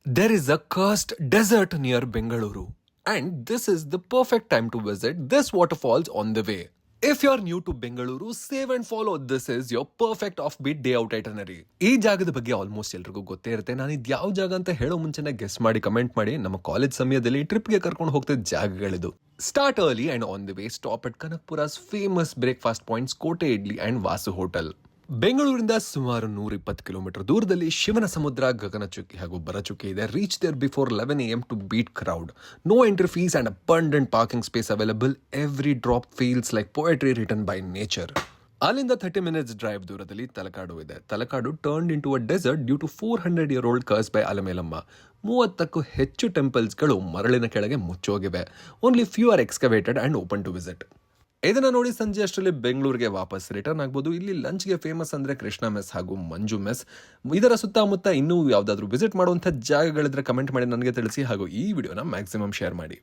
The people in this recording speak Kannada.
There is a cursed desert near Bengaluru, and this is the perfect time to visit this waterfalls on the way. If you're new to Bengaluru, save and follow. This is your perfect offbeat day out itinerary. ಈ ಜಾಗದ ಬಗ್ಗೆ ಆಲ್ಮೋಸ್ಟ್ ಎಲ್ರಿಗೂ ಗೊತ್ತೇ ಇರುತ್ತೆ. ನಾನು ಇದು ಯಾವ ಜಾಗ ಅಂತ ಹೇಳೋ ಮುಂಚೆನೆ ಗೆಸ್ ಮಾಡಿ ಕಮೆಂಟ್ ಮಾಡಿ. ನಮ್ಮ ಕಾಲೇಜ್ ಸಮಯದಲ್ಲಿ ಟ್ರಿಪ್ಗೆ ಕರ್ಕೊಂಡು ಹೋಗ್ತಿದ್ದ ಜಾಗಗಳಿದು. Start early and on the way stop at Kanakpura's famous breakfast points Kote Idli and Vasu Hotel. ಬೆಂಗಳೂರಿಂದ ಸುಮಾರು 120 ಕಿಲೋಮೀಟರ್ ದೂರದಲ್ಲಿ ಶಿವನ ಸಮುದ್ರ, ಗಗನಚುಕ್ಕಿ ಹಾಗೂ ಬರಚುಕ್ಕಿ ಇದೆ. Reach there before 11 AM to beat crowd. No entry fees and abundant parking space available. Every drop feels like poetry written by nature. ಅಲ್ಲಿಂದ 30 minutes ಡ್ರೈವ್ ದೂರದಲ್ಲಿ ತಲಕಾಡು ಇದೆ. Talakadu turned into a desert due to 400-year-old curse by Alamelamma. 30ಕ್ಕೂ ಹೆಚ್ಚು ಟೆಂಪಲ್ಸ್ಗಳು ಮರಳಿನ ಕೆಳಗೆ ಮುಚ್ಚೋಗಿವೆ. Only few are excavated and open to visit. ಇದನ್ನ ನೋಡಿ ಸಂಜೆ ಅಷ್ಟರಲ್ಲಿ ಬೆಂಗಳೂರಿಗೆ ವಾಪಸ್ ರಿಟರ್ನ್ ಆಗ್ಬೋದು. ಇಲ್ಲಿ ಲಂಚ್ಗೆ ಫೇಮಸ್ ಅಂದ್ರೆ ಕೃಷ್ಣ ಮೆಸ್ ಹಾಗೂ ಮಂಜು ಮೆಸ್. ಇದರ ಸುತ್ತಮುತ್ತ ಇನ್ನೂ ಯಾವ್ದಾದ್ರು ವಿಸಿಟ್ ಮಾಡುವಂಥ ಜಾಗಗಳಿದ್ರೆ ಕಮೆಂಟ್ ಮಾಡಿ ನನಗೆ ತಿಳಿಸಿ, ಹಾಗೂ ಈ ವಿಡಿಯೋನ ಮ್ಯಾಕ್ಸಿಮಮ್ ಶೇರ್ ಮಾಡಿ.